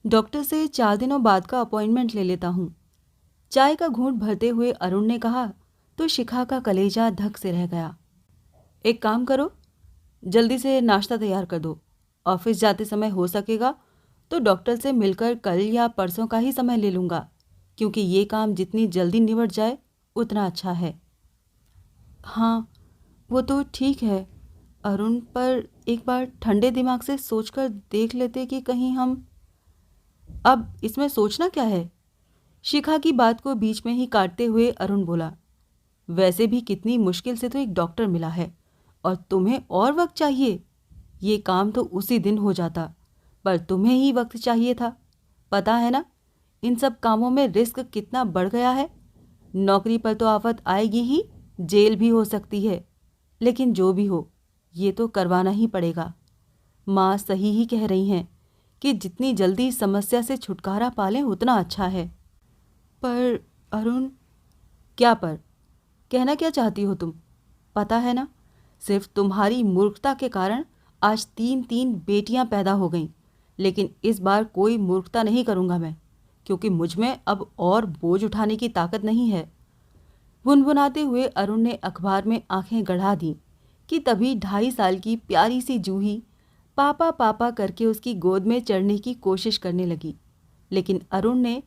Doctor से 4 दिनों बाद का अपॉइंटमेंट ले लेता हूँ। चाय का घूंट भरते हुए अरुण ने कहा तो शिखा का कलेजा धक से रह गया। एक काम करो, जल्दी से नाश्ता तैयार कर दो। ऑफिस जाते समय हो सकेगा तो डॉक्टर से मिलकर कल या परसों का ही समय ले लूँगा, क्योंकि ये काम जितनी जल्दी निबट जाए उतना अच्छा है। हाँ, वो तो ठीक है अरुण, पर एक बार ठंडे दिमाग से सोचकर देख लेते कि कहीं हम। अब इसमें सोचना क्या है? शिखा की बात को बीच में ही काटते हुए अरुण बोला, वैसे भी कितनी मुश्किल से तो एक डॉक्टर मिला है और तुम्हें और वक्त चाहिए। ये काम तो उसी दिन हो जाता, पर तुम्हें ही वक्त चाहिए था। पता है ना, इन सब कामों में रिस्क कितना बढ़ गया है। नौकरी पर तो आफत आएगी ही, जेल भी हो सकती है, लेकिन जो भी हो ये तो करवाना ही पड़ेगा। माँ सही ही कह रही हैं कि जितनी जल्दी समस्या से छुटकारा पालें उतना अच्छा है। पर अरुण। क्या पर? कहना क्या चाहती हो तुम? पता है ना, सिर्फ तुम्हारी मूर्खता के कारण आज 3-3 बेटियां पैदा हो गईं। लेकिन इस बार कोई मूर्खता नहीं करूंगा मैं, क्योंकि मुझ में अब और बोझ उठाने की ताकत नहीं है। गुनगुनाते हुए अरुण ने अखबार में आंखें गड़ा दी कि तभी 2.5 साल की प्यारी सी जूही पापा पापा करके उसकी गोद में चढ़ने की कोशिश करने लगी। लेकिन अरुण ने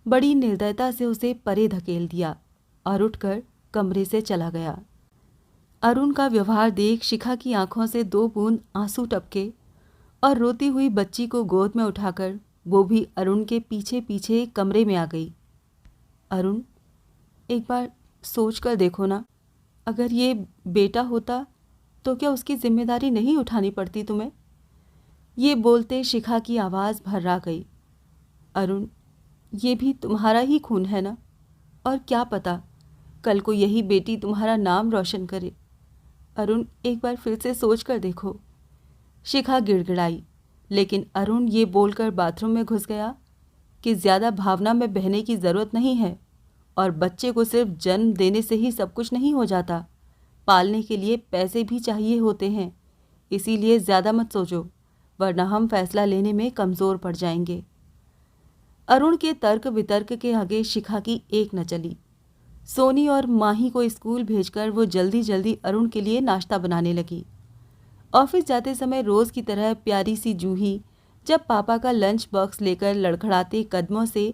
बड़ी निर्दयता से उसे परे धकेल दिया और उठकर कमरे से चला गया। अरुण का व्यवहार देख शिखा की आंखों से 2 बूंद आंसू टपके और रोती हुई बच्ची को गोद में उठाकर वो भी अरुण के पीछे पीछे कमरे में आ गई। अरुण, एक बार सोच कर देखो ना, अगर ये बेटा होता तो क्या उसकी जिम्मेदारी नहीं उठानी पड़ती तुम्हें? ये बोलते शिखा की आवाज़ भर्रा गई। अरुण, ये भी तुम्हारा ही खून है ना, और क्या पता कल को यही बेटी तुम्हारा नाम रोशन करे। अरुण, एक बार फिर से सोच कर देखो। शिखा गिड़गिड़ाई, लेकिन अरुण ये बोलकर बाथरूम में घुस गया कि ज़्यादा भावना में बहने की ज़रूरत नहीं है और बच्चे को सिर्फ जन्म देने से ही सब कुछ नहीं हो जाता। पालने के लिए पैसे भी चाहिए होते हैं, इसीलिए ज़्यादा मत सोचो, वरना हम फैसला लेने में कमज़ोर पड़ जाएंगे। अरुण के तर्क वितर्क के आगे शिखा की एक न चली। सोनी और माही को स्कूल भेजकर वो जल्दी जल्दी अरुण के लिए नाश्ता बनाने लगी। ऑफिस जाते समय रोज की तरह प्यारी सी जूही जब पापा का लंच बॉक्स लेकर लड़खड़ाते कदमों से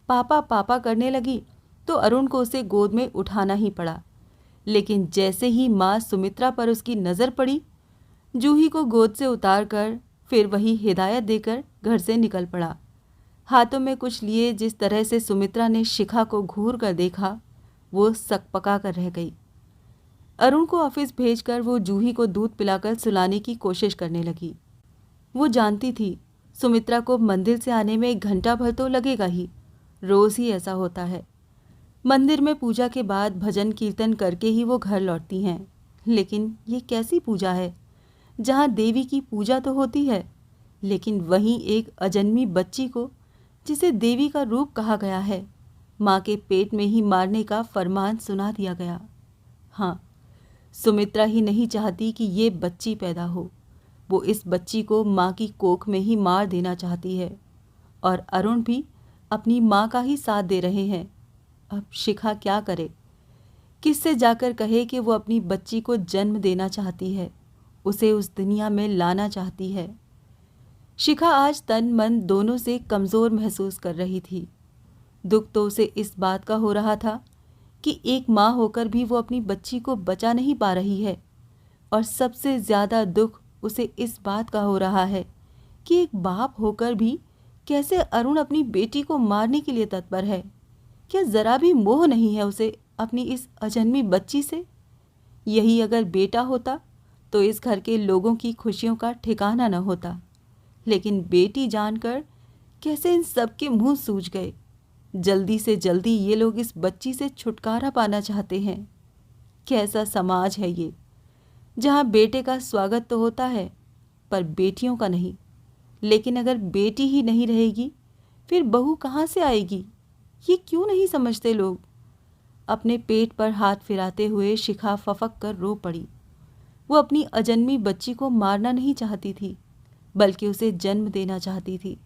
पापा पापा करने लगी तो अरुण को उसे गोद में उठाना ही पड़ा। लेकिन जैसे ही माँ सुमित्रा पर उसकी नज़र पड़ी, जूही को गोद से उतार कर फिर वही हिदायत देकर घर से निकल पड़ा। हाथों में कुछ लिए जिस तरह से सुमित्रा ने शिखा को घूर कर देखा, वो सकपका कर रह गई। अरुण को ऑफिस भेजकर वो जूही को दूध पिलाकर सुलाने की कोशिश करने लगी। वो जानती थी सुमित्रा को मंदिर से आने में 1 घंटा भर तो लगेगा ही, रोज ही ऐसा होता है। मंदिर में पूजा के बाद भजन कीर्तन करके ही वो घर लौटती हैं। लेकिन ये कैसी पूजा है जहाँ देवी की पूजा तो होती है, लेकिन वहीं एक अजन्मी बच्ची को, जिसे देवी का रूप कहा गया है, माँ के पेट में ही मारने का फरमान सुना दिया गया। हाँ, सुमित्रा ही नहीं चाहती कि ये बच्ची पैदा हो, वो इस बच्ची को माँ की कोख में ही मार देना चाहती है। और अरुण भी अपनी माँ का ही साथ दे रहे हैं। अब शिखा क्या करे? किससे जाकर कहे कि वो अपनी बच्ची को जन्म देना चाहती है, उसे उस दुनिया में लाना चाहती है। शिखा आज तन मन दोनों से कमज़ोर महसूस कर रही थी। दुख तो उसे इस बात का हो रहा था कि एक माँ होकर भी वो अपनी बच्ची को बचा नहीं पा रही है, और सबसे ज़्यादा दुख उसे इस बात का हो रहा है कि एक बाप होकर भी कैसे अरुण अपनी बेटी को मारने के लिए तत्पर है। क्या ज़रा भी मोह नहीं है उसे अपनी इस अजन्मी बच्ची से? यही अगर बेटा होता तो इस घर के लोगों की खुशियों का ठिकाना न होता, लेकिन बेटी जानकर कैसे इन सब के मुंह सूज गए। जल्दी से जल्दी ये लोग इस बच्ची से छुटकारा पाना चाहते हैं। कैसा समाज है ये, जहाँ बेटे का स्वागत तो होता है पर बेटियों का नहीं। लेकिन अगर बेटी ही नहीं रहेगी फिर बहू कहाँ से आएगी? ये क्यों नहीं समझते लोग? अपने पेट पर हाथ फिराते हुए शिखा फफक कर रो पड़ी। वो अपनी अजन्मी बच्ची को मारना नहीं चाहती थी, बल्कि उसे जन्म देना चाहती थी।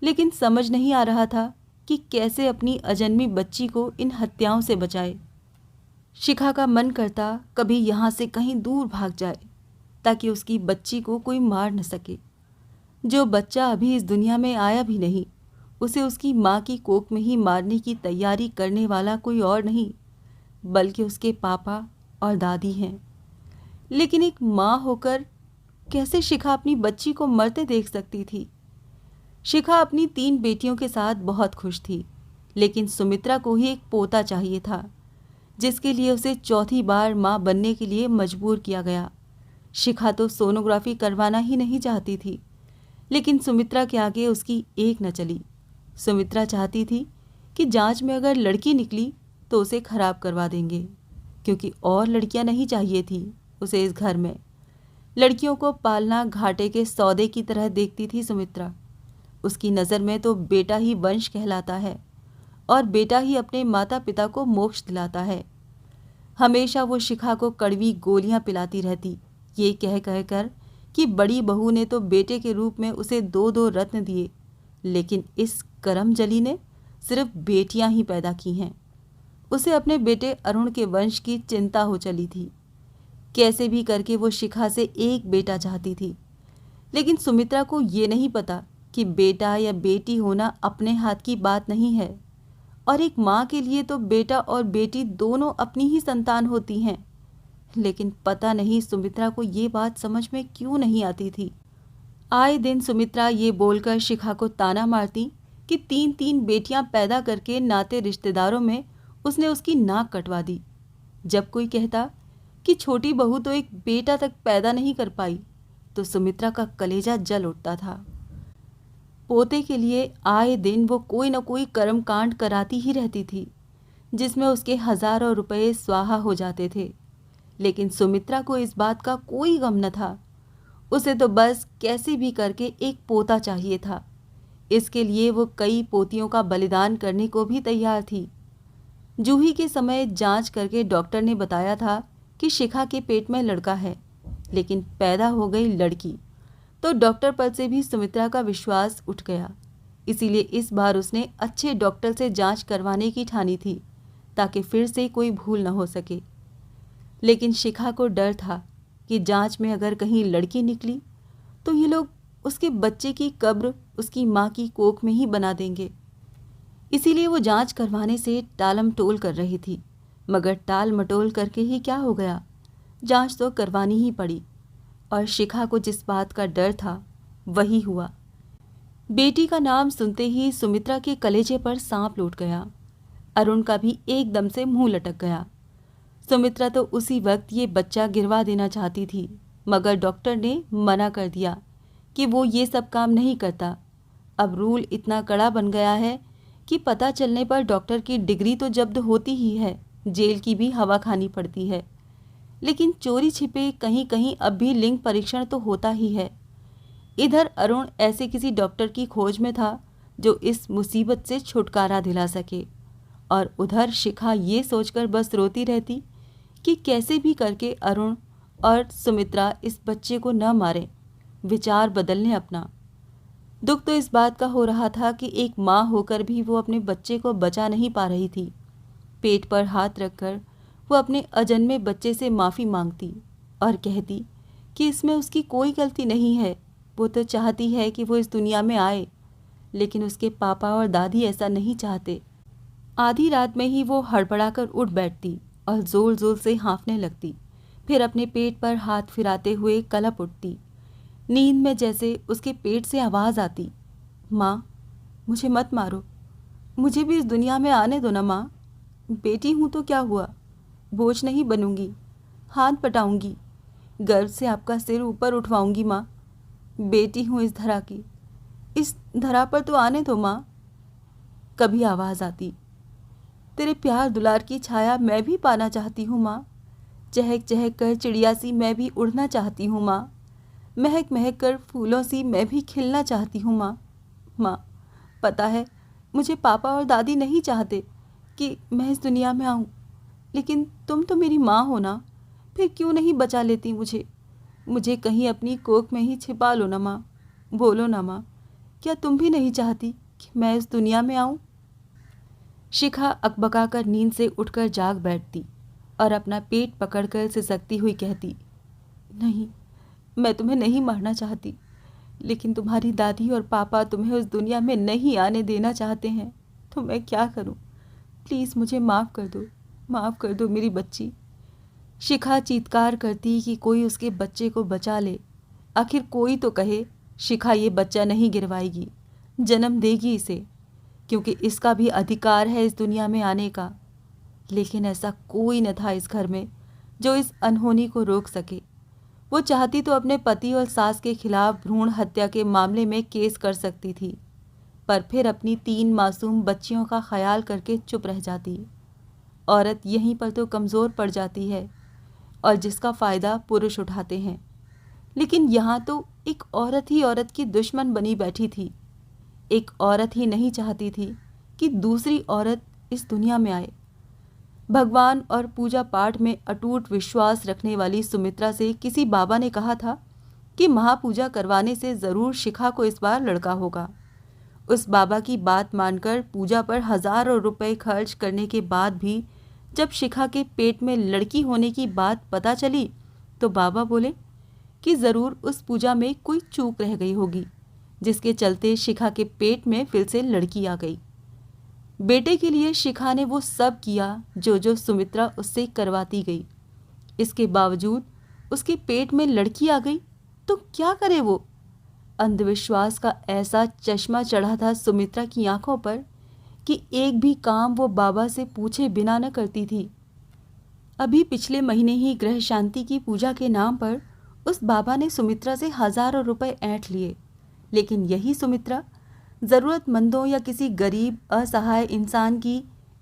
लेकिन समझ नहीं आ रहा था कि कैसे अपनी अजन्मी बच्ची को इन हत्याओं से बचाए। शिखा का मन करता कभी यहाँ से कहीं दूर भाग जाए ताकि उसकी बच्ची को कोई मार न सके। जो बच्चा अभी इस दुनिया में आया भी नहीं, उसे उसकी माँ की कोख में ही मारने की तैयारी करने वाला कोई और नहीं बल्कि उसके पापा और दादी हैं। लेकिन एक माँ होकर कैसे शिखा अपनी बच्ची को मरते देख सकती थी? शिखा अपनी 3 बेटियों के साथ बहुत खुश थी, लेकिन सुमित्रा को ही एक पोता चाहिए था, जिसके लिए उसे चौथी बार माँ बनने के लिए मजबूर किया गया। शिखा तो सोनोग्राफी करवाना ही नहीं चाहती थी, लेकिन सुमित्रा के आगे उसकी एक न चली। सुमित्रा चाहती थी कि जांच में अगर लड़की निकली तो उसे खराब करवा देंगे, क्योंकि और लड़कियां नहीं चाहिए थी उसे इस घर में। लड़कियों को पालना घाटे के सौदे की तरह देखती थी सुमित्रा। उसकी नज़र में तो बेटा ही वंश कहलाता है और बेटा ही अपने माता पिता को मोक्ष दिलाता है। हमेशा वो शिखा को कड़वी गोलियां पिलाती रहती, ये कह कह कर कि बड़ी बहू ने तो बेटे के रूप में उसे 2-2 रत्न दिए, लेकिन इस करमजली ने सिर्फ बेटियां ही पैदा की हैं। उसे अपने बेटे अरुण के वंश की चिंता हो चली थी। कैसे भी करके वो शिखा से एक बेटा चाहती थी, लेकिन सुमित्रा को ये नहीं पता कि बेटा या बेटी होना अपने हाथ की बात नहीं है, और एक माँ के लिए तो बेटा और बेटी दोनों अपनी ही संतान होती हैं। लेकिन पता नहीं सुमित्रा को ये बात समझ में क्यों नहीं आती थी। आए दिन सुमित्रा ये बोलकर शिखा को ताना मारती कि 3-3 बेटियां पैदा करके नाते रिश्तेदारों में उसने उसकी नाक कटवा दी। जब कोई कहता कि छोटी बहू तो एक बेटा तक पैदा नहीं कर पाई, तो सुमित्रा का कलेजा जल उठता था। पोते के लिए आए दिन वो कोई न कोई कर्मकांड कराती ही रहती थी, जिसमें उसके हजारों रुपए स्वाहा हो जाते थे। लेकिन सुमित्रा को इस बात का कोई गम न था। उसे तो बस कैसे भी करके एक पोता चाहिए था। इसके लिए वो कई पोतियों का बलिदान करने को भी तैयार थी। जूही के समय जांच करके डॉक्टर ने बताया था कि शिखा के पेट में लड़का है, लेकिन पैदा हो गई लड़की, तो डॉक्टर पर से भी सुमित्रा का विश्वास उठ गया। इसीलिए इस बार उसने अच्छे डॉक्टर से जांच करवाने की ठानी थी, ताकि फिर से कोई भूल न हो सके। लेकिन शिखा को डर था कि जांच में अगर कहीं लड़की निकली तो ये लोग उसके बच्चे की कब्र उसकी माँ की कोख में ही बना देंगे। इसीलिए वो जांच करवाने से टालम टोल कर रही थी, मगर टाल मटोल करके ही क्या हो गया, जांच तो करवानी ही पड़ी। और शिखा को जिस बात का डर था वही हुआ। बेटी का नाम सुनते ही सुमित्रा के कलेजे पर सांप लौट गया। अरुण का भी एकदम से मुंह लटक गया। सुमित्रा तो उसी वक्त ये बच्चा गिरवा देना चाहती थी, मगर डॉक्टर ने मना कर दिया कि वो ये सब काम नहीं करता। अब रूल इतना कड़ा बन गया है कि पता चलने पर डॉक्टर की डिग्री तो जब्त होती ही है, जेल की भी हवा खानी पड़ती है। लेकिन चोरी छिपे कहीं कहीं अब भी लिंग परीक्षण तो होता ही है। इधर अरुण ऐसे किसी डॉक्टर की खोज में था जो इस मुसीबत से छुटकारा दिला सके, और उधर शिखा ये सोचकर बस रोती रहती कि कैसे भी करके अरुण और सुमित्रा इस बच्चे को न मारें, विचार बदलने अपना। दुख तो इस बात का हो रहा था कि एक माँ होकर भी वो अपने बच्चे को बचा नहीं पा रही थी। पेट पर हाथ रखकर वो अपने अजन्मे बच्चे से माफ़ी मांगती और कहती कि इसमें उसकी कोई गलती नहीं है, वो तो चाहती है कि वो इस दुनिया में आए, लेकिन उसके पापा और दादी ऐसा नहीं चाहते। आधी रात में ही वो हड़बड़ाकर उठ बैठती और ज़ोर ज़ोर से हाँफने लगती, फिर अपने पेट पर हाथ फिराते हुए कलप उठती। नींद में जैसे उसके पेट से आवाज़ आती, माँ मुझे मत मारो, मुझे भी इस दुनिया में आने दो ना माँ। बेटी हूँ तो क्या हुआ, बोझ नहीं बनूंगी, हाथ पटाऊंगी, गर्व से आपका सिर ऊपर उठवाऊंगी माँ। बेटी हूँ इस धरा की, इस धरा पर तो आने दो माँ। कभी आवाज़ आती, तेरे प्यार दुलार की छाया मैं भी पाना चाहती हूँ माँ। चहक चहक कर चिड़िया सी मैं भी उड़ना चाहती हूँ माँ। महक महक कर फूलों सी मैं भी खिलना चाहती हूँ माँ। माँ, पता है मुझे पापा और दादी नहीं चाहते कि मैं इस दुनिया में आऊँ, लेकिन तुम तो मेरी माँ हो ना, फिर क्यों नहीं बचा लेती मुझे। मुझे कहीं अपनी कोख में ही छिपा लो ना माँ। बोलो ना माँ क्या तुम भी नहीं चाहती कि मैं इस दुनिया में आऊं? शिखा अकबकाकर नींद से उठकर जाग बैठती और अपना पेट पकड़कर सिसकती हुई कहती, नहीं, मैं तुम्हें नहीं मारना चाहती, लेकिन तुम्हारी दादी और पापा तुम्हें उस दुनिया में नहीं आने देना चाहते हैं। तो मैं क्या करूं? प्लीज़ मुझे माफ़ कर दो मेरी बच्ची। शिखा चीत्कार करती कि कोई उसके बच्चे को बचा ले। आखिर कोई तो कहे शिखा ये बच्चा नहीं गिरवाएगी, जन्म देगी इसे, क्योंकि इसका भी अधिकार है इस दुनिया में आने का। लेकिन ऐसा कोई न था इस घर में जो इस अनहोनी को रोक सके। वो चाहती तो अपने पति और सास के खिलाफ भ्रूण हत्या के मामले में केस कर सकती थी, पर फिर अपनी 3 मासूम बच्चियों का ख्याल करके चुप रह जाती। औरत यहीं पर तो कमज़ोर पड़ जाती है और जिसका फ़ायदा पुरुष उठाते हैं। लेकिन यहाँ तो एक औरत ही औरत की दुश्मन बनी बैठी थी। एक औरत ही नहीं चाहती थी कि दूसरी औरत इस दुनिया में आए। भगवान और पूजा पाठ में अटूट विश्वास रखने वाली सुमित्रा से किसी बाबा ने कहा था कि महापूजा करवाने से ज़रूर शिखा को इस बार लड़का होगा। उस बाबा की बात मानकर पूजा पर हज़ारों रुपए खर्च करने के बाद भी जब शिखा के पेट में लड़की होने की बात पता चली तो बाबा बोले कि ज़रूर उस पूजा में कोई चूक रह गई होगी, जिसके चलते शिखा के पेट में फिर से लड़की आ गई। बेटे के लिए शिखा ने वो सब किया जो सुमित्रा उससे करवाती गई। इसके बावजूद उसके पेट में लड़की आ गई तो क्या करे वो? अंधविश्वास का ऐसा चश्मा चढ़ा था सुमित्रा की आंखों पर कि एक भी काम वो बाबा से पूछे बिना न करती थी। अभी पिछले महीने ही ग्रह शांति की पूजा के नाम पर उस बाबा ने सुमित्रा से हज़ारों रुपए ऐंठ लिए, लेकिन यही सुमित्रा ज़रूरतमंदों या किसी गरीब असहाय इंसान की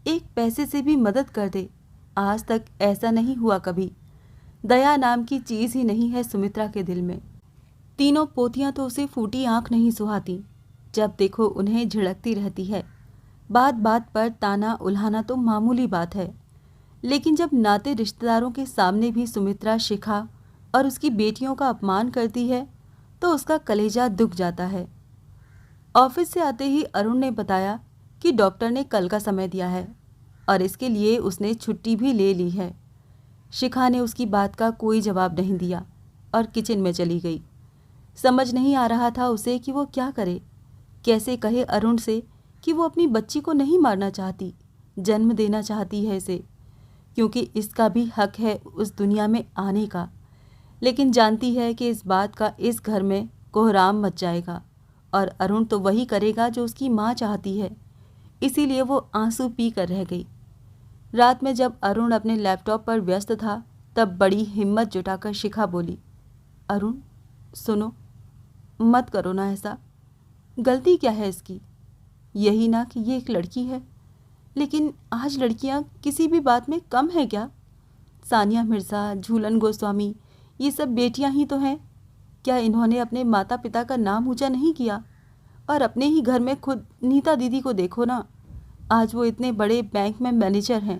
एक पैसे से भी मदद कर दे। आज तक ऐसा नहीं हुआ कभी। दया नाम की चीज़ ही नहीं है सुमित्रा के दिल में। तीनों पोतियां तो उसे फूटी आंख नहीं सुहाती। जब देखो उन्हें झिड़कती रहती है। बात बात पर ताना उल्हाना तो मामूली बात है, लेकिन जब नाते रिश्तेदारों के सामने भी सुमित्रा शिखा और उसकी बेटियों का अपमान करती है तो उसका कलेजा दुख जाता है। ऑफिस से आते ही अरुण ने बताया कि डॉक्टर ने कल का समय दिया है और इसके लिए उसने छुट्टी भी ले ली है। शिखा ने उसकी बात का कोई जवाब नहीं दिया और किचन में चली गई। समझ नहीं आ रहा था उसे कि वो क्या करे। कैसे कहे अरुण से कि वो अपनी बच्ची को नहीं मारना चाहती, जन्म देना चाहती है इसे, क्योंकि इसका भी हक है उस दुनिया में आने का। लेकिन जानती है कि इस बात का इस घर में कोहराम मच जाएगा और अरुण तो वही करेगा जो उसकी माँ चाहती है। इसीलिए वो आंसू पी कर रह गई। रात में जब अरुण अपने लैपटॉप पर व्यस्त था तब बड़ी हिम्मत जुटाकर शिखा बोली, अरुण सुनो, मत करो ना ऐसा। गलती क्या है इसकी? यही ना कि ये एक लड़की है। लेकिन आज लड़कियां किसी भी बात में कम है क्या? सानिया मिर्ज़ा, झूलन गोस्वामी, ये सब बेटियां ही तो हैं। क्या इन्होंने अपने माता पिता का नाम ऊंचा नहीं किया? और अपने ही घर में खुद नीता दीदी को देखो ना, आज वो इतने बड़े बैंक में मैनेजर हैं।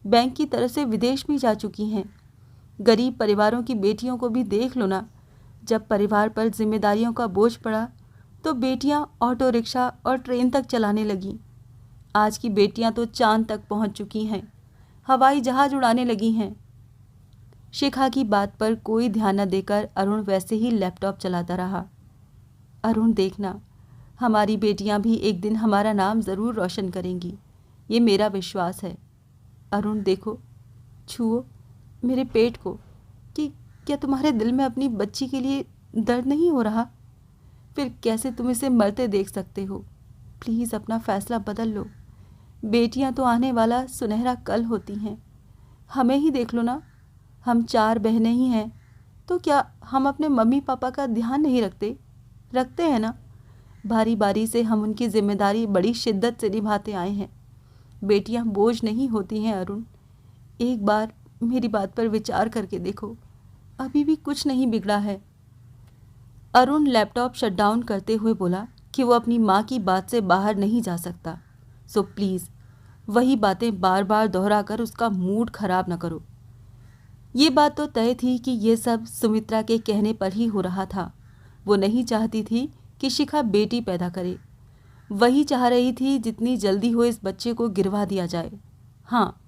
बैंक की तरफ से विदेश भी जा चुकी हैं। गरीब परिवारों की बेटियों को भी देख लो ना। जब परिवार पर जिम्मेदारियों का बोझ पड़ा तो बेटियां ऑटो रिक्शा और ट्रेन तक चलाने लगीं। आज की बेटियां तो चांद तक पहुंच चुकी हैं, हवाई जहाज उड़ाने लगी हैं। शिखा की बात पर कोई ध्यान न देकर अरुण वैसे ही लैपटॉप चलाता रहा। अरुण देखना, हमारी बेटियां भी एक दिन हमारा नाम ज़रूर रोशन करेंगी, ये मेरा विश्वास है। अरुण देखो, छुओ मेरे पेट को, कि क्या तुम्हारे दिल में अपनी बच्ची के लिए दर्द नहीं हो रहा? फिर कैसे तुम इसे मरते देख सकते हो? प्लीज़ अपना फ़ैसला बदल लो। बेटियां तो आने वाला सुनहरा कल होती हैं। हमें ही देख लो ना, हम 4 बहनें ही हैं, तो क्या हम अपने मम्मी पापा का ध्यान नहीं रखते? रखते हैं ना। बारी बारी से हम उनकी जिम्मेदारी बड़ी शिद्दत से निभाते आए हैं। बेटियां बोझ नहीं होती हैं अरुण। एक बार मेरी बात पर विचार करके देखो, अभी भी कुछ नहीं बिगड़ा है। अरुण लैपटॉप शट डाउन करते हुए बोला कि वो अपनी माँ की बात से बाहर नहीं जा सकता। सो प्लीज़ वही बातें बार बार दोहराकर उसका मूड खराब न करो। ये बात तो तय थी कि ये सब सुमित्रा के कहने पर ही हो रहा था। वो नहीं चाहती थी कि शिखा बेटी पैदा करे। वही चाह रही थी जितनी जल्दी हो इस बच्चे को गिरवा दिया जाए। हाँ,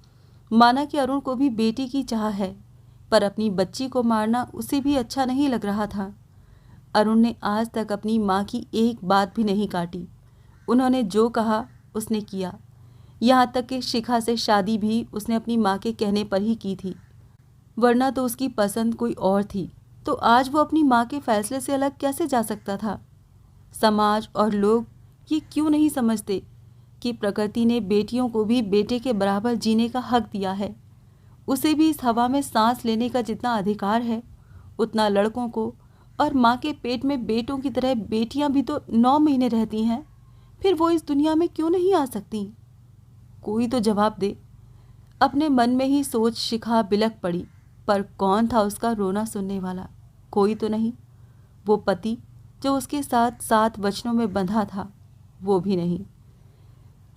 माना कि अरुण को भी बेटी की चाह है, पर अपनी बच्ची को मारना उसे भी अच्छा नहीं लग रहा था। अरुण ने आज तक अपनी माँ की एक बात भी नहीं काटी। उन्होंने जो कहा उसने किया। यहाँ तक कि शिखा से शादी भी उसने अपनी माँ के कहने पर ही की थी, वरना तो उसकी पसंद कोई और थी। तो आज वो अपनी माँ के फैसले से अलग कैसे जा सकता था? समाज और लोग ये क्यों नहीं समझते कि प्रकृति ने बेटियों को भी बेटे के बराबर जीने का हक दिया है। उसे भी इस हवा में सांस लेने का जितना अधिकार है, उतना लड़कों को, और माँ के पेट में बेटों की तरह बेटियां भी तो 9 महीने रहती हैं। फिर वो इस दुनिया में क्यों नहीं आ सकती? कोई तो जवाब दे। अपने मन में ही सोच शिखा बिलख पड़ी, पर कौन था उसका रोना सुनने वाला? कोई तो नहीं। वो पति जो उसके साथ 7 वचनों में बंधा था, वो भी नहीं।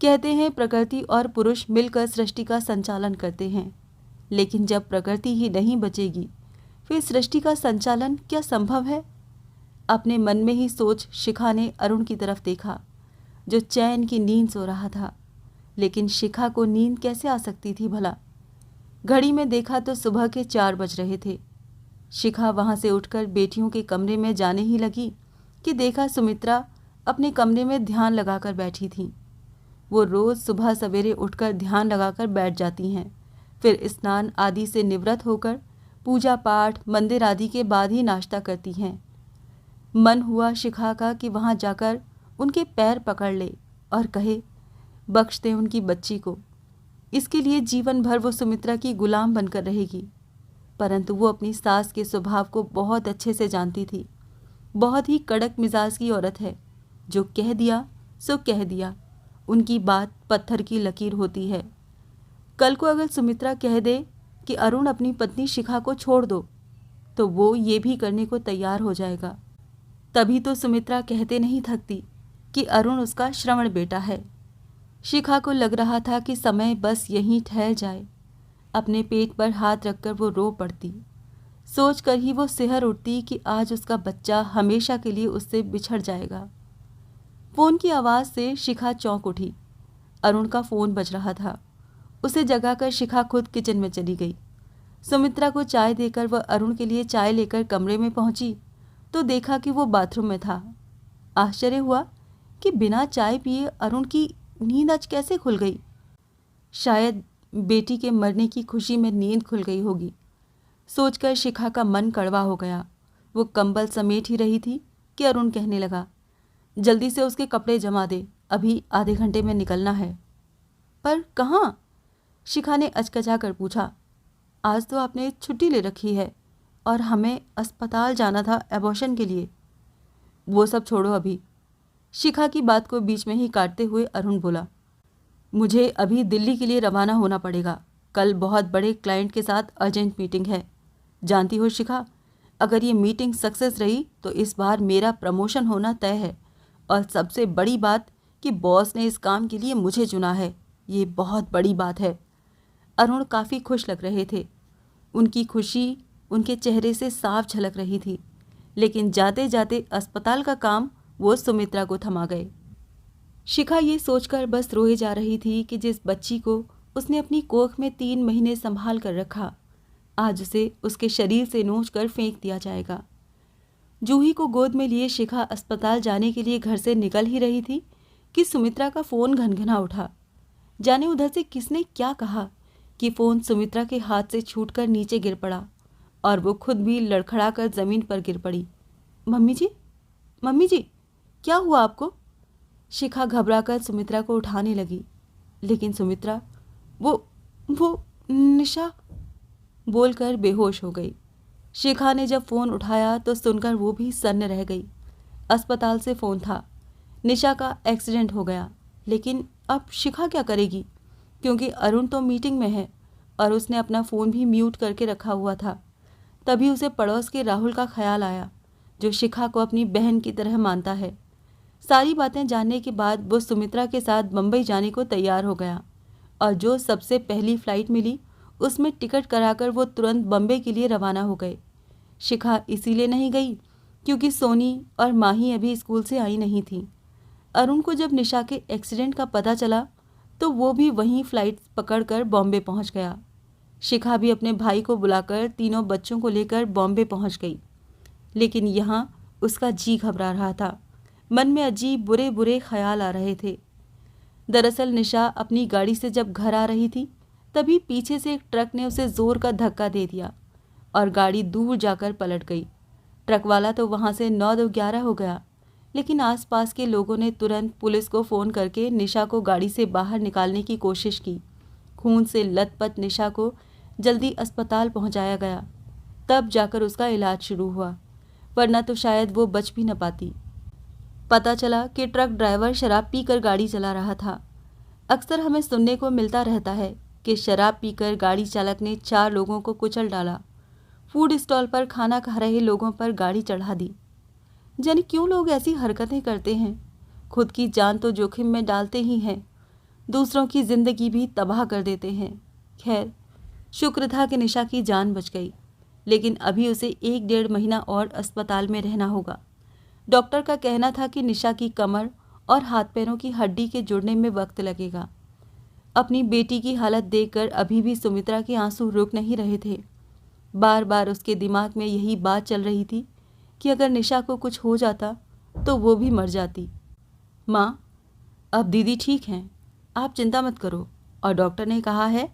कहते हैं प्रकृति और पुरुष मिलकर सृष्टि का संचालन करते हैं, लेकिन जब प्रकृति ही नहीं बचेगी, फिर सृष्टि का संचालन क्या संभव है? अपने मन में ही सोच शिखा ने अरुण की तरफ देखा, जो चैन की नींद सो रहा था। लेकिन शिखा को नींद कैसे आ सकती थी भला? घड़ी में देखा तो सुबह के 4 बज रहे थे। शिखा वहां से उठकर बेटियों के कमरे में जाने ही लगी कि देखा सुमित्रा अपने कमरे में ध्यान लगाकर बैठी थी। वो रोज सुबह सवेरे उठकर ध्यान लगाकर बैठ जाती हैं, फिर स्नान आदि से निवृत्त होकर पूजा पाठ मंदिर आदि के बाद ही नाश्ता करती हैं। मन हुआ शिखा का कि वहां जाकर उनके पैर पकड़ ले और कहे, बख्श दे उनकी बच्ची को। इसके लिए जीवन भर वो सुमित्रा की गुलाम बनकर रहेगी। परंतु वो अपनी सास के स्वभाव को बहुत अच्छे से जानती थी। बहुत ही कड़क मिजाज की औरत है, जो कह दिया सो कह दिया। उनकी बात पत्थर की लकीर होती है। कल को अगर सुमित्रा कह दे कि अरुण अपनी पत्नी शिखा को छोड़ दो, तो वो ये भी करने को तैयार हो जाएगा। तभी तो सुमित्रा कहते नहीं थकती कि अरुण उसका श्रवण बेटा है। शिखा को लग रहा था कि समय बस यहीं ठहर जाए। अपने पेट पर हाथ रखकर वो रो पड़ती। सोचकर ही वो सिहर उठती कि आज उसका बच्चा हमेशा के लिए उससे बिछड़ जाएगा। फोन की आवाज़ से शिखा चौंक उठी। अरुण का फ़ोन बज रहा था। उसे जगाकर शिखा खुद किचन में चली गई। सुमित्रा को चाय देकर वह अरुण के लिए चाय लेकर कमरे में पहुंची तो देखा कि वो बाथरूम में था। आश्चर्य हुआ कि बिना चाय पिए अरुण की नींद आज कैसे खुल गई। शायद बेटी के मरने की खुशी में नींद खुल गई होगी। सोचकर शिखा का मन कड़वा हो गया। वो कंबल समेट ही रही थी कि अरुण कहने लगा, जल्दी से उसके कपड़े जमा दे, अभी आधे घंटे में निकलना है। पर कहाँ? शिखा ने अचकचा कर पूछा। आज तो आपने छुट्टी ले रखी है और हमें अस्पताल जाना था एबॉर्शन के लिए। वो सब छोड़ो अभी। शिखा की बात को बीच में ही काटते हुए अरुण बोला, मुझे अभी दिल्ली के लिए रवाना होना पड़ेगा। कल बहुत बड़े क्लाइंट के साथ अर्जेंट मीटिंग है। जानती हो शिखा, अगर ये मीटिंग सक्सेस रही तो इस बार मेरा प्रमोशन होना तय है, और सबसे बड़ी बात कि बॉस ने इस काम के लिए मुझे चुना है। ये बहुत बड़ी बात है। अरुण काफ़ी खुश लग रहे थे। उनकी खुशी उनके चेहरे से साफ झलक रही थी। लेकिन जाते जाते अस्पताल का काम वो सुमित्रा को थमा गए। शिखा ये सोचकर बस रोए जा रही थी कि जिस बच्ची को उसने अपनी कोख में 3 महीने संभाल कर रखा, आज उसे उसके शरीर से नोच कर फेंक दिया जाएगा। जूही को गोद में लिए शिखा अस्पताल जाने के लिए घर से निकल ही रही थी कि सुमित्रा का फ़ोन घनघना उठा। जाने उधर से किसने क्या कहा कि फ़ोन सुमित्रा के हाथ से छूटकर नीचे गिर पड़ा और वो खुद भी लड़खड़ा कर ज़मीन पर गिर पड़ी। मम्मी जी, क्या हुआ आपको? शिखा घबराकर सुमित्रा को उठाने लगी, लेकिन सुमित्रा वो निशा बोलकर बेहोश हो गई। शिखा ने जब फ़ोन उठाया तो सुनकर वो भी सन्न रह गई। अस्पताल से फ़ोन था, निशा का एक्सीडेंट हो गया। लेकिन अब शिखा क्या करेगी, क्योंकि अरुण तो मीटिंग में है और उसने अपना फ़ोन भी म्यूट करके रखा हुआ था। तभी उसे पड़ोस के राहुल का ख्याल आया, जो शिखा को अपनी बहन की तरह मानता है। सारी बातें जानने के बाद वो सुमित्रा के साथ बम्बई जाने को तैयार हो गया और जो सबसे पहली फ़्लाइट मिली उसमें टिकट कराकर वो तुरंत बम्बई के लिए रवाना हो गए। शिखा इसीलिए नहीं गई क्योंकि सोनी और माही अभी स्कूल से आई नहीं थी। अरुण को जब निशा के एक्सीडेंट का पता चला तो वो भी वहीं फ्लाइट पकड़कर बॉम्बे पहुंच गया। शिखा भी अपने भाई को बुलाकर तीनों बच्चों को लेकर बॉम्बे पहुंच गई। लेकिन यहाँ उसका जी घबरा रहा था। मन में अजीब बुरे बुरे ख्याल आ रहे थे। दरअसल निशा अपनी गाड़ी से जब घर आ रही थी तभी पीछे से एक ट्रक ने उसे जोर का धक्का दे दिया और गाड़ी दूर जाकर पलट गई। ट्रक वाला तो वहां से 9-11 हो गया, लेकिन आसपास के लोगों ने तुरंत पुलिस को फ़ोन करके निशा को गाड़ी से बाहर निकालने की कोशिश की। खून से लथपथ निशा को जल्दी अस्पताल पहुंचाया गया, तब जाकर उसका इलाज शुरू हुआ, वरना तो शायद वो बच भी न पाती। पता चला कि ट्रक ड्राइवर शराब पीकर गाड़ी चला रहा था। अक्सर हमें सुनने को मिलता रहता है कि शराब पीकर गाड़ी चालक ने 4 लोगों को कुचल डाला, फूड स्टॉल पर खाना खा रहे लोगों पर गाड़ी चढ़ा दी। जाने क्यों लोग ऐसी हरकतें करते हैं। खुद की जान तो जोखिम में डालते ही हैं, दूसरों की जिंदगी भी तबाह कर देते हैं। खैर, शुक्र था कि निशा की जान बच गई, लेकिन अभी उसे 1-1.5 महीना और अस्पताल में रहना होगा। डॉक्टर का कहना था कि निशा की कमर और हाथ पैरों की हड्डी के जुड़ने में वक्त लगेगा। अपनी बेटी की हालत देखकर अभी भी सुमित्रा के आंसू रुक नहीं रहे थे। बार बार उसके दिमाग में यही बात चल रही थी कि अगर निशा को कुछ हो जाता तो वो भी मर जाती। माँ, अब दीदी ठीक हैं, आप चिंता मत करो, और डॉक्टर ने कहा है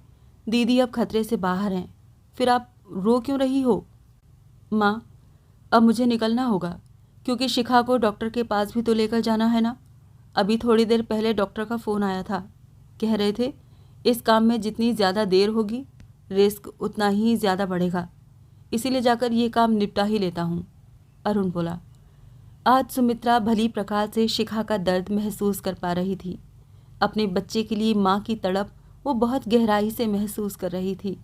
दीदी अब खतरे से बाहर हैं, फिर आप रो क्यों रही हो? माँ, अब मुझे निकलना होगा, क्योंकि शिखा को डॉक्टर के पास भी तो लेकर जाना है ना। अभी थोड़ी देर पहले डॉक्टर का फ़ोन आया था, कह रहे थे इस काम में जितनी ज़्यादा देर होगी रिस्क उतना ही ज़्यादा बढ़ेगा, इसीलिए जाकर ये काम निपटा ही लेता हूँ, अरुण बोला। आज सुमित्रा भली प्रकार से शिखा का दर्द महसूस कर पा रही थी। अपने बच्चे के लिए माँ की तड़प वो बहुत गहराई से महसूस कर रही थी।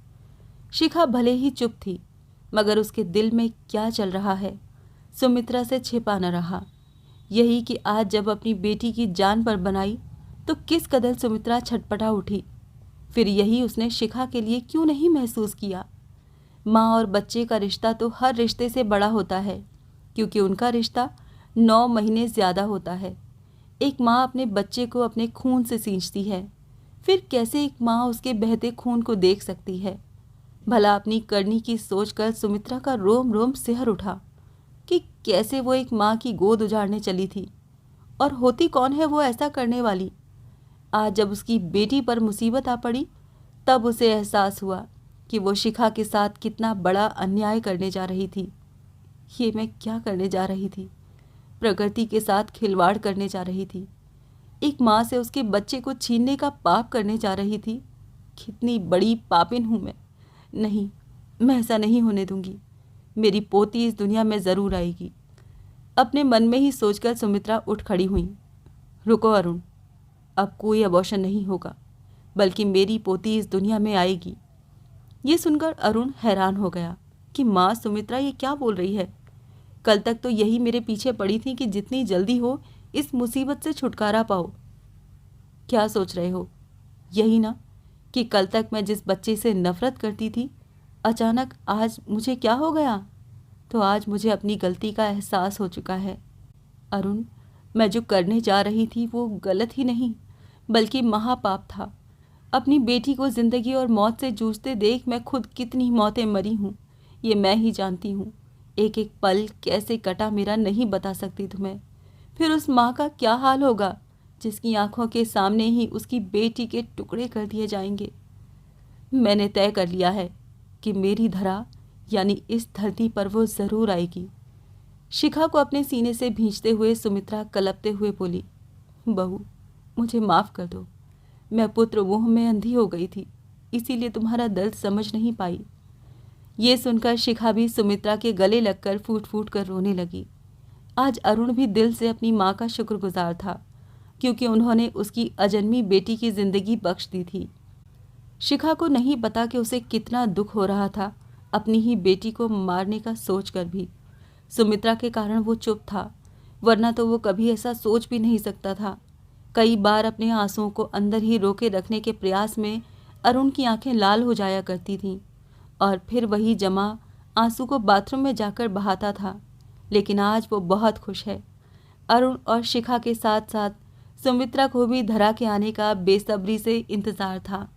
शिखा भले ही चुप थी, मगर उसके दिल में क्या चल रहा है सुमित्रा से छिपा न रहा। यही कि आज जब अपनी बेटी की जान पर बनाई तो किस कदर सुमित्रा छटपटा उठी। फिर यही उसने शिखा के लिए क्यों नहीं महसूस किया। माँ और बच्चे का रिश्ता तो हर रिश्ते से बड़ा होता है, क्योंकि उनका रिश्ता 9 महीने ज़्यादा होता है। एक माँ अपने बच्चे को अपने खून से सींचती है, फिर कैसे एक माँ उसके बहते खून को देख सकती है। भला अपनी करनी की सोचकर सुमित्रा का रोम रोम सिहर उठा कि कैसे वो एक माँ की गोद उजाड़ने चली थी, और होती कौन है वो ऐसा करने वाली। आज जब उसकी बेटी पर मुसीबत आ पड़ी तब उसे एहसास हुआ कि वो शिखा के साथ कितना बड़ा अन्याय करने जा रही थी। ये मैं क्या करने जा रही थी? प्रकृति के साथ खिलवाड़ करने जा रही थी। एक माँ से उसके बच्चे को छीनने का पाप करने जा रही थी। कितनी बड़ी पापिन हूँ मैं। नहीं, मैं ऐसा नहीं होने दूंगी। मेरी पोती इस दुनिया में ज़रूर आएगी। अपने मन में ही सोचकर सुमित्रा उठ खड़ी हुई। रुको अरुण, अब कोई अबॉर्शन नहीं होगा, बल्कि मेरी पोती इस दुनिया में आएगी। ये सुनकर अरुण हैरान हो गया कि माँ सुमित्रा ये क्या बोल रही है। कल तक तो यही मेरे पीछे पड़ी थी कि जितनी जल्दी हो इस मुसीबत से छुटकारा पाओ। क्या सोच रहे हो? यही ना कि कल तक मैं जिस बच्चे से नफरत करती थी, अचानक आज मुझे क्या हो गया? तो आज मुझे अपनी गलती का एहसास हो चुका है। अरुण, मैं जो करने जा रही थी वो गलत ही नहीं, बल्कि महापाप था। अपनी बेटी को जिंदगी और मौत से जूझते देख मैं खुद कितनी मौतें मरी हूँ, ये मैं ही जानती हूँ। एक एक पल कैसे कटा मेरा नहीं बता सकती तुम्हें। फिर उस माँ का क्या हाल होगा जिसकी आंखों के सामने ही उसकी बेटी के टुकड़े कर दिए जाएंगे। मैंने तय कर लिया है कि मेरी धरा यानी इस धरती पर वो ज़रूर आएगी। शिखा को अपने सीने से भींचते हुए सुमित्रा कलपते हुए बोली, बहू, मुझे माफ़ कर दो। मैं पुत्र मोह में अंधी हो गई थी, इसीलिए तुम्हारा दर्द समझ नहीं पाई। ये सुनकर शिखा भी सुमित्रा के गले लगकर फूट फूट कर रोने लगी। आज अरुण भी दिल से अपनी माँ का शुक्रगुजार था, क्योंकि उन्होंने उसकी अजन्मी बेटी की जिंदगी बख्श दी थी। शिखा को नहीं पता कि उसे कितना दुख हो रहा था अपनी ही बेटी को मारने का सोचकर भी। सुमित्रा के कारण वो चुप था, वरना तो वो कभी ऐसा सोच भी नहीं सकता था। कई बार अपने आंसुओं को अंदर ही रोके रखने के प्रयास में अरुण की आंखें लाल हो जाया करती थीं, और फिर वही जमा आंसू को बाथरूम में जाकर बहाता था। लेकिन आज वो बहुत खुश है। अरुण और शिखा के साथ साथ सुमित्रा को भी धरा के आने का बेसब्री से इंतजार था।